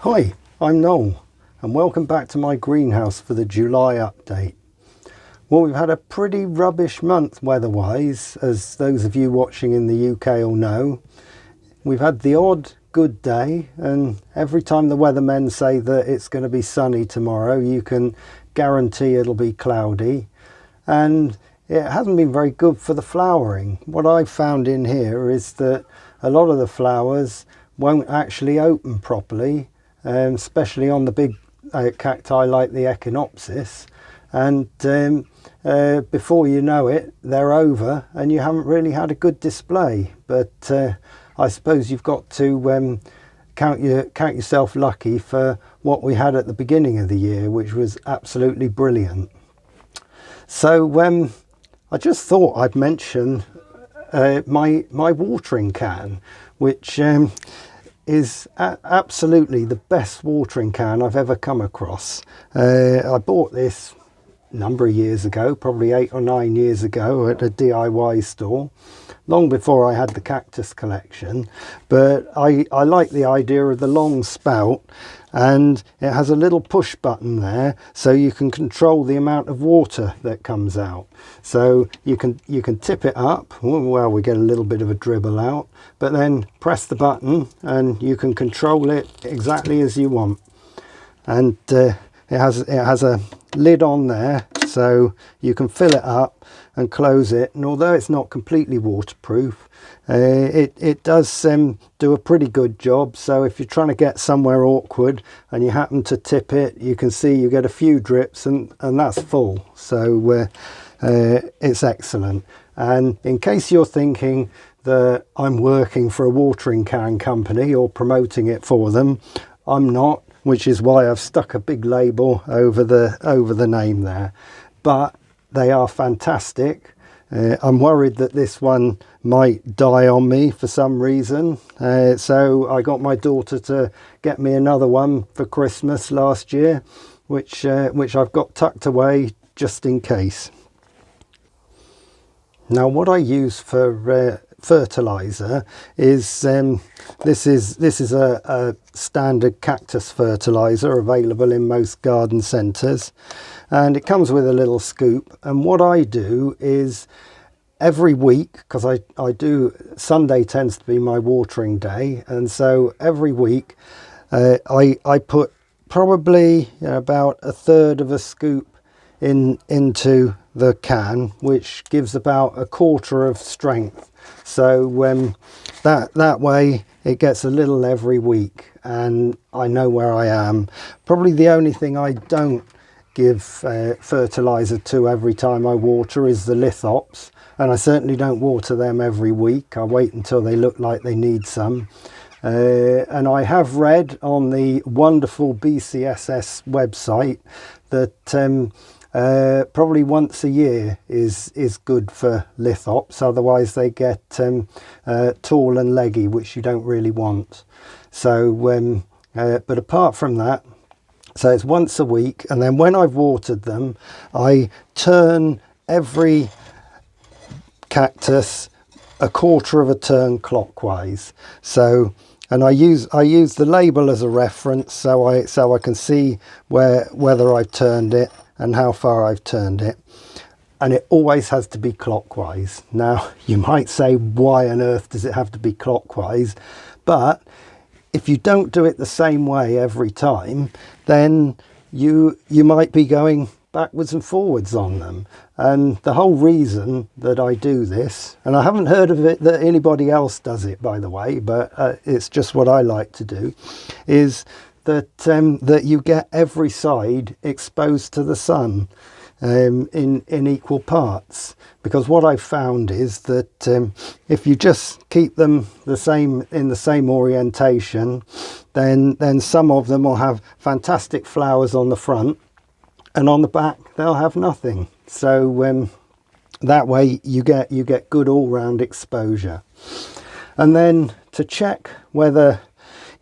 Hi, I'm Noel and welcome back to my greenhouse for the July update. Well, we've had a pretty rubbish month weather-wise, as those of you watching in the UK will know. We've had the odd good day, and every time the weathermen say that it's going to be sunny tomorrow, you can guarantee it'll be cloudy. And it hasn't been very good for the flowering. What I've found in here is that a lot of the flowers won't actually open properly, especially on the big cacti like the Echinopsis, and before you know it they're over and you haven't really had a good display. But I suppose you've got to count yourself lucky for what we had at the beginning of the year, which was absolutely brilliant. So I just thought I'd mention my watering can, which is absolutely the best watering can I've ever come across. I bought this a number of years ago, probably 8 or 9 years ago, at a DIY store, long before I had the Cactus collection. But I like the idea of the long spout, and it has a little push button there so you can control the amount of water that comes out. So you can tip it up, well, we get a little bit of a dribble out, but then press the button and you can control it exactly as you want. And it has a lid on there so you can fill it up and close it, and although it's not completely waterproof, it does do a pretty good job. So if you're trying to get somewhere awkward and you happen to tip it, you can see you get a few drips and that's full. So it's excellent. And in case you're thinking that I'm working for a watering can company or promoting it for them, I'm not, which is why I've stuck a big label over the name there. But they are fantastic. I'm worried that this one might die on me for some reason, so I got my daughter to get me another one for Christmas last year, which I've got tucked away just in case. Now, what I use for fertilizer is this is a standard Cactus fertilizer available in most garden centres, and it comes with a little scoop. And what I do is every week, because I do, Sunday tends to be my watering day, and so every week I put probably about a third of a scoop into the can, which gives about a quarter of strength. So that way it gets a little every week and I know where I am. Probably the only thing I don't give fertilizer to every time I water is the lithops, and I certainly don't water them every week. I wait until they look like they need some. And I have read on the wonderful BCSS website that probably once a year is good for lithops, otherwise they get tall and leggy, which you don't really want. So but apart from that, so it's once a week, and then when I've watered them, I turn every cactus a quarter of a turn clockwise. So, and I use the label as a reference, so I can see whether I've turned it and how far I've turned it, and it always has to be clockwise. Now you might say, why on earth does it have to be clockwise? But if you don't do it the same way every time, then you might be going backwards and forwards on them. And the whole reason that I do this, and I haven't heard of it that anybody else does it, by the way, but it's just what I like to do, is that you get every side exposed to the sun in equal parts. Because what I've found is that if you just keep them the same, in the same orientation, then some of them will have fantastic flowers on the front, and on the back they'll have nothing. So that way you get good all-round exposure. And then to check whether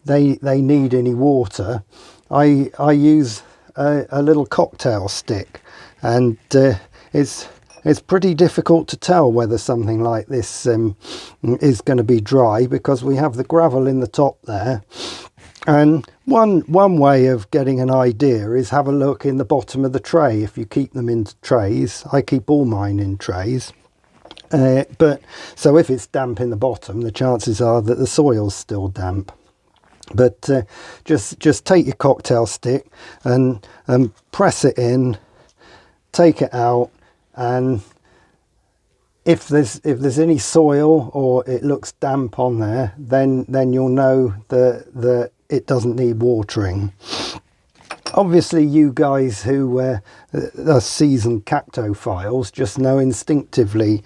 they need any water, I use a little cocktail stick, and it's pretty difficult to tell whether something like this is going to be dry, because we have the gravel in the top there, And one way of getting an idea is have a look in the bottom of the tray. If you keep them in trays, I keep all mine in trays. But so if it's damp in the bottom, the chances are that the soil's still damp. But just take your cocktail stick and press it in, take it out, and if there's any soil or it looks damp on there, then you'll know that it doesn't need watering. Obviously, you guys who are seasoned cactophiles just know instinctively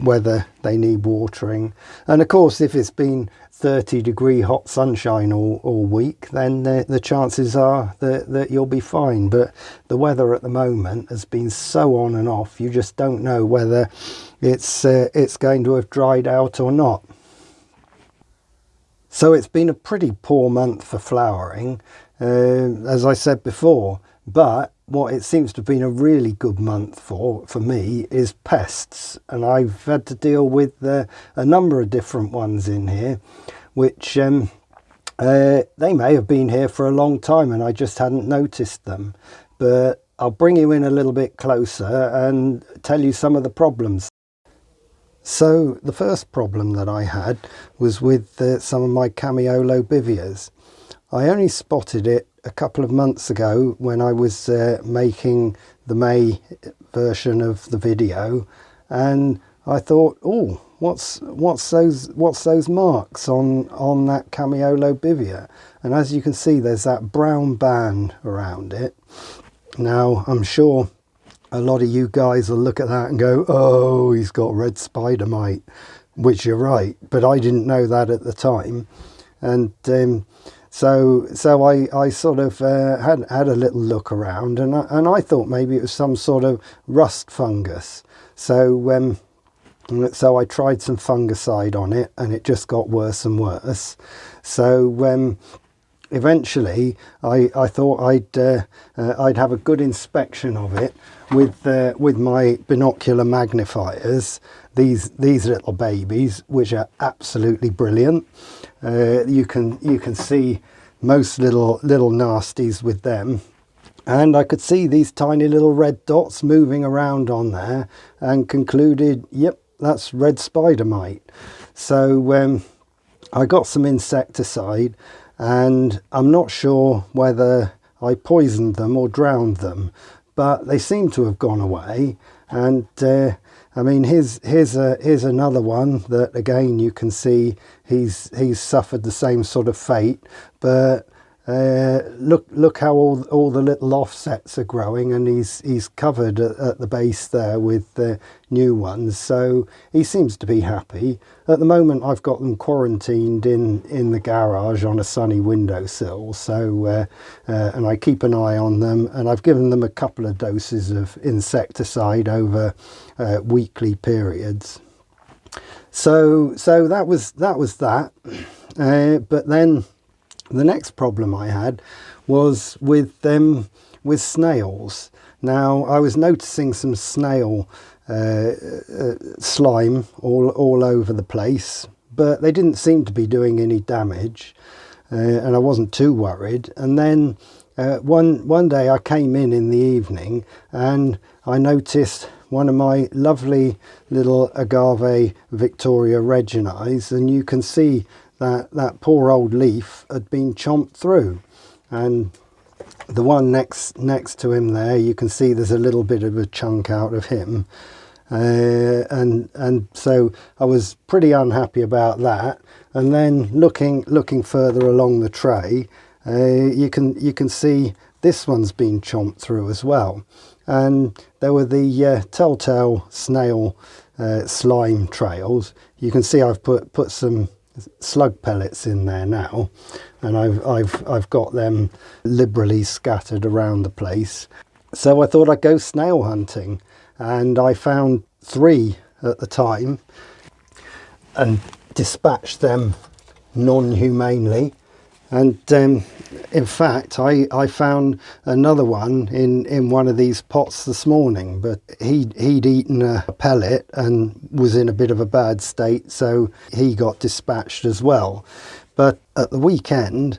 whether they need watering. And of course, if it's been 30-degree hot sunshine all week, then the chances are that you'll be fine. But the weather at the moment has been so on and off, you just don't know whether it's going to have dried out or not. So it's been a pretty poor month for flowering, as I said before, but what it seems to have been a really good month for me is pests. And I've had to deal with a number of different ones in here, which they may have been here for a long time and I just hadn't noticed them. But I'll bring you in a little bit closer and tell you some of the problems. So the first problem that I had was with some of my Cameolobivias. I only spotted it a couple of months ago when I was making the May version of the video, and I thought, oh, what's those marks on that Cameolobivia? And as you can see, there's that brown band around it. Now I'm sure a lot of you guys will look at that and go, oh, he's got red spider mite, which you're right, but I didn't know that at the time. And so I sort of had a little look around, and I thought maybe it was some sort of rust fungus. So I tried some fungicide on it, and it just got worse and worse. So eventually I thought I'd have a good inspection of it with my binocular magnifiers, these little babies, which are absolutely brilliant. You can see most little nasties with them, and I could see these tiny little red dots moving around on there, and concluded, yep, that's red spider mite. So I got some insecticide, and I'm not sure whether I poisoned them or drowned them, but they seem to have gone away. And I mean, here's another one that, again, you can see he's suffered the same sort of fate, but look how all the little offsets are growing, and he's covered at the base there with new ones, so he seems to be happy. At the moment I've got them quarantined in the garage on a sunny windowsill, so and I keep an eye on them, and I've given them a couple of doses of insecticide over weekly periods. So that was that. But then the next problem I had was with snails. Now I was noticing some snail slime all over the place, but they didn't seem to be doing any damage, and I wasn't too worried. And then one day I came in the evening, and I noticed one of my lovely little agave Victoria Reginis, and you can see that poor old leaf had been chomped through. And the one next to him there, you can see there's a little bit of a chunk out of him, and so I was pretty unhappy about that. And then looking further along the tray, you can see this one's been chomped through as well. And there were the telltale snail slime trails. You can see I've put some slug pellets in there now, and I've got them liberally scattered around the place. So I thought I'd go snail hunting, and I found 3 at the time and dispatched them non-humanely. And in fact I found another one in one of these pots this morning, but he'd eaten a pellet and was in a bit of a bad state, so he got dispatched as well. But at the weekend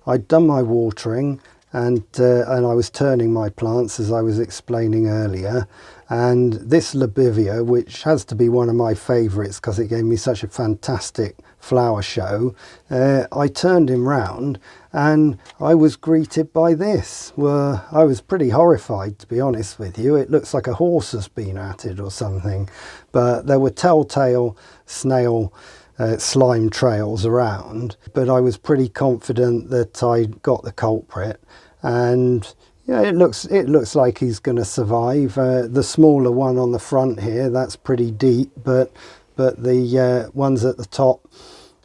I'd done my watering, and I was turning my plants as I was explaining earlier, and this Lobivia, which has to be one of my favourites because it gave me such a fantastic flower show, I turned him round and I was greeted by this. Well, I was pretty horrified, to be honest with you. It looks like a horse has been at it or something, but there were telltale snail slime trails around, but I was pretty confident that I got the culprit, and yeah, it looks like he's going to survive. The smaller one on the front here, that's pretty deep, but the ones at the top,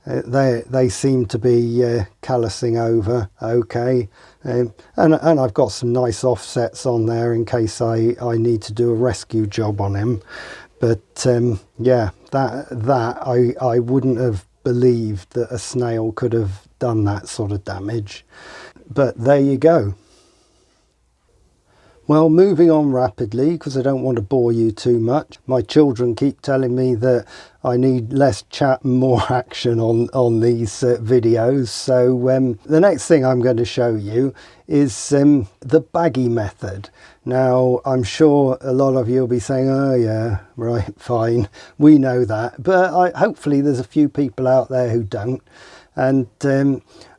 they seem to be callousing over okay, and I've got some nice offsets on there in case I need to do a rescue job on him. But yeah, that I wouldn't have believed that a snail could have done that sort of damage. But there you go. Well, moving on rapidly, because I don't want to bore you too much. My children keep telling me that I need less chat and more action on these videos. So the next thing I'm going to show you is the baggy method. Now, I'm sure a lot of you will be saying, oh yeah, right, fine, we know that. But hopefully there's a few people out there who don't. And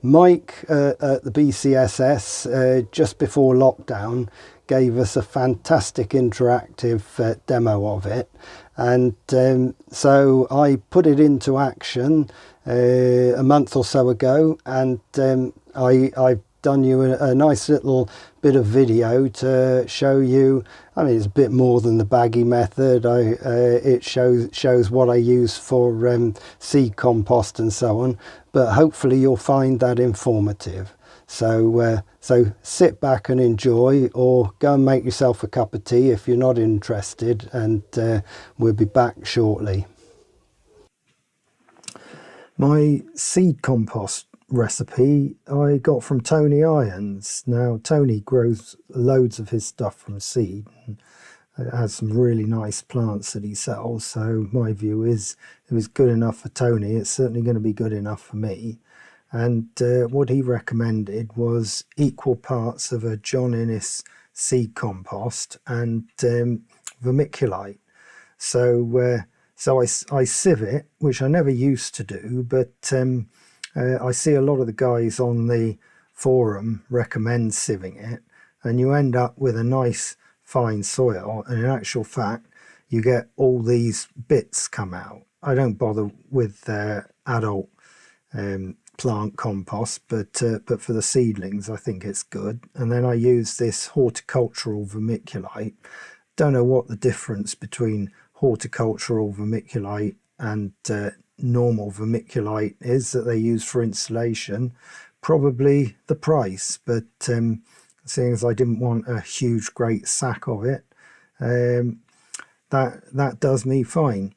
Mike at the BCSS, just before lockdown, gave us a fantastic interactive demo of it, and so I put it into action a month or so ago, and I've done you a nice little bit of video to show you. I mean, it's a bit more than the baggy method. It shows what I use for seed compost and so on, but hopefully you'll find that informative. So sit back and enjoy, or go and make yourself a cup of tea if you're not interested, and we'll be back shortly. My seed compost recipe I got from Tony Irons. Now, Tony grows loads of his stuff from seed and has some really nice plants that he sells, so my view is if it was good enough for Tony, it's certainly going to be good enough for me. And what he recommended was equal parts of a John Innes seed compost and vermiculite. So I sieve it, which I never used to do, but I see a lot of the guys on the forum recommend sieving it, and you end up with a nice fine soil, and in actual fact you get all these bits come out. I don't bother with adult plant compost, but for the seedlings I think it's good. And then I use this horticultural vermiculite. Don't know what the difference between horticultural vermiculite and normal vermiculite is that they use for insulation. Probably the price, but seeing as I didn't want a huge great sack of it, that does me fine.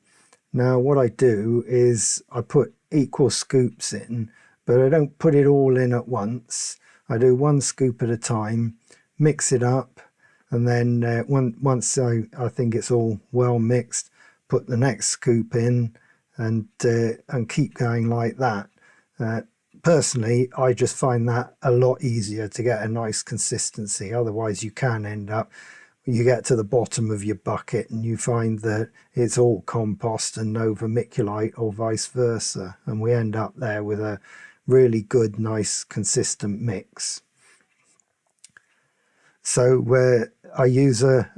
Now what I do is I put equal scoops in, but I don't put it all in at once. I do one scoop at a time, mix it up, and then once I think it's all well mixed, put the next scoop in, and keep going like that. Personally, I just find that a lot easier to get a nice consistency. Otherwise you can end up, you get to the bottom of your bucket and you find that it's all compost and no vermiculite, or vice versa, and we end up there with a really good, nice, consistent mix. So I use a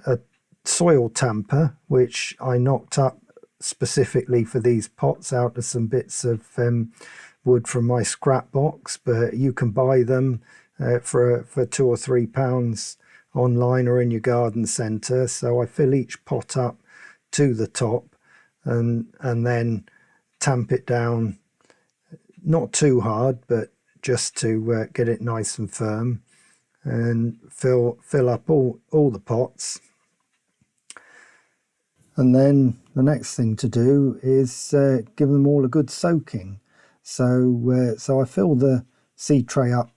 soil tamper, which I knocked up specifically for these pots out of some bits of wood from my scrap box, but you can buy them for £2 or £3 online or in your garden centre. So I fill each pot up to the top and then tamp it down, not too hard, but just to get it nice and firm, and fill up all the pots. And then the next thing to do is give them all a good soaking. So I fill the seed tray up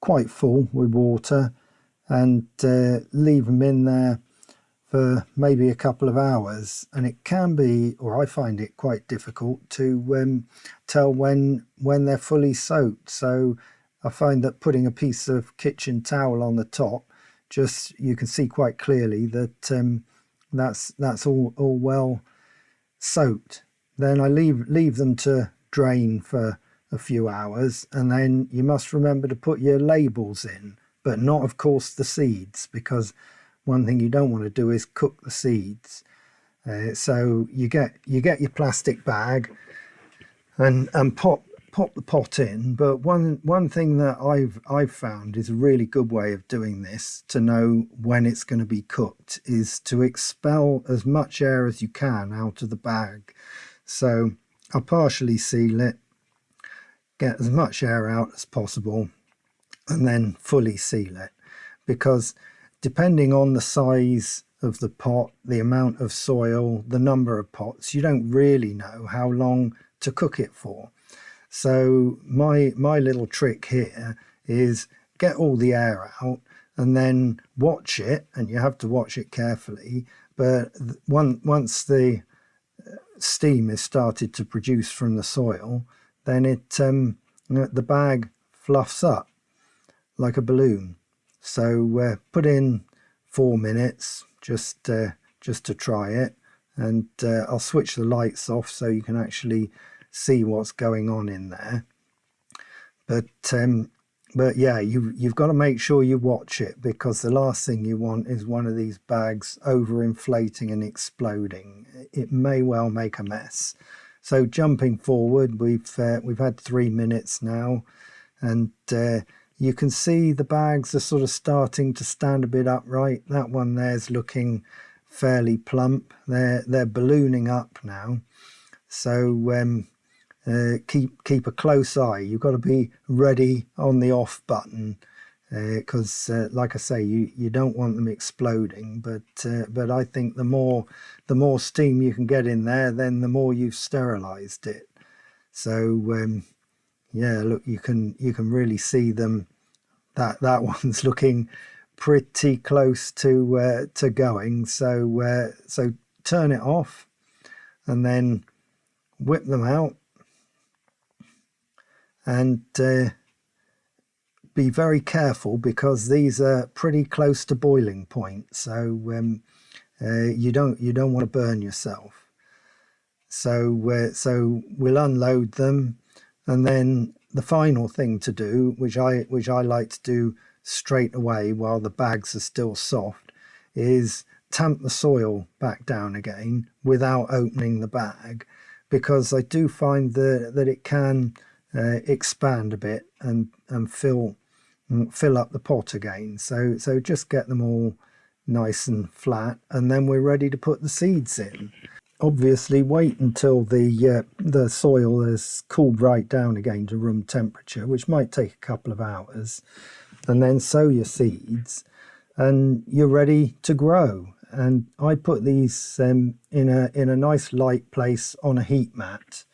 quite full with water and leave them in there for maybe a couple of hours. And it can be, or I find it quite difficult to tell when they're fully soaked. So I find that putting a piece of kitchen towel on the top, just you can see quite clearly that that's all well soaked. Then I leave them to drain for a few hours, and then you must remember to put your labels in, but not of course the seeds, because one thing you don't want to do is cook the seeds. So you get your plastic bag and pop the pot in. But one thing that I've found is a really good way of doing this to know when it's going to be cooked is to expel as much air as you can out of the bag. So I'll partially seal it, get as much air out as possible, and then fully seal it, because depending on the size of the pot, the amount of soil, the number of pots, you don't really know how long to cook it for. So my little trick here is get all the air out and then watch it, and you have to watch it carefully, but once the steam is started to produce from the soil, then the bag fluffs up like a balloon. So put in 4 minutes just to try it, and I'll switch the lights off so you can actually see what's going on in there. But yeah, you've got to make sure you watch it, because the last thing you want is one of these bags overinflating and exploding. It may well make a mess. So jumping forward, we've had 3 minutes now, and you can see the bags are sort of starting to stand a bit upright. That one there's looking fairly plump. They're ballooning up now. So keep a close eye. You've got to be ready on the off button, because like I say, you don't want them exploding. But I think the more steam you can get in there, then the more you've sterilized it. So yeah, look, you can really see them. That one's looking pretty close to going. So turn it off and then whip them out, and be very careful, because these are pretty close to boiling point. So you don't want to burn yourself. So we'll unload them, and then the final thing to do, which I like to do straight away while the bags are still soft, is tamp the soil back down again without opening the bag, because I do find that it can expand a bit and fill up the pot again. So just get them all nice and flat, and then we're ready to put the seeds in. Obviously wait until the soil has cooled right down again to room temperature, which might take a couple of hours, and then sow your seeds and you're ready to grow. And I put these in a nice light place on a heat mat.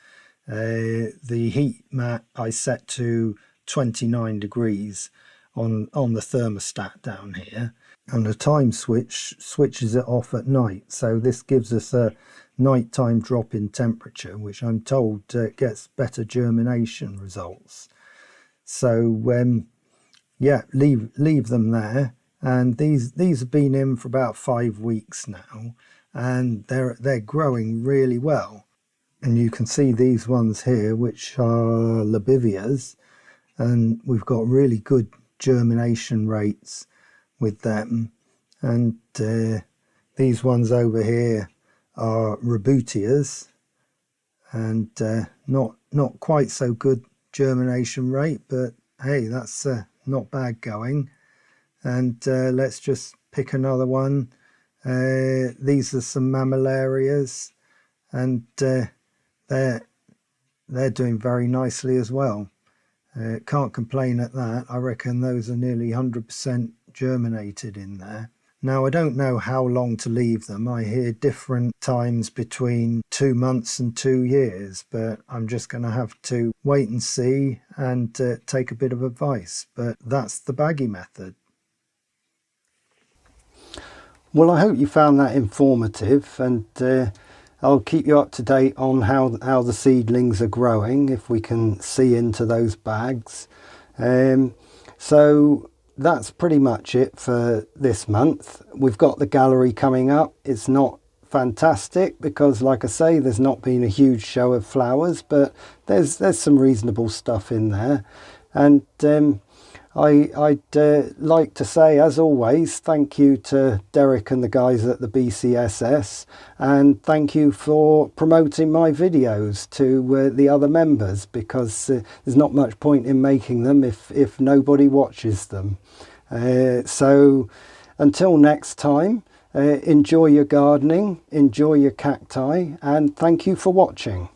The heat mat I set to 29 degrees on the thermostat down here, and the time switches it off at night. So this gives us a nighttime drop in temperature, which I'm told gets better germination results. So yeah, leave them there. And these have been in for about 5 weeks now, and they're growing really well. And you can see these ones here, which are Lobivias, and we've got really good germination rates with them. And these ones over here are Rebutias, and not quite so good germination rate, but hey, that's not bad going. And let's just pick another one. These are some Mammillarias, and they're doing very nicely as well. Can't complain at that. I reckon those are nearly 100% germinated in there. Now, I don't know how long to leave them. I hear different times between 2 months and 2 years, but I'm just going to have to wait and see and take a bit of advice. But that's the baggy method. Well, I hope you found that informative, and I'll keep you up to date on how the seedlings are growing, if we can see into those bags. So that's pretty much it for this month. We've got the gallery coming up. It's not fantastic because, like I say, there's not been a huge show of flowers, but there's some reasonable stuff in there. And I'd like to say, as always, thank you to Derek and the guys at the BCSS, and thank you for promoting my videos to the other members, because there's not much point in making them if nobody watches them. So until next time, enjoy your gardening, enjoy your cacti, and thank you for watching.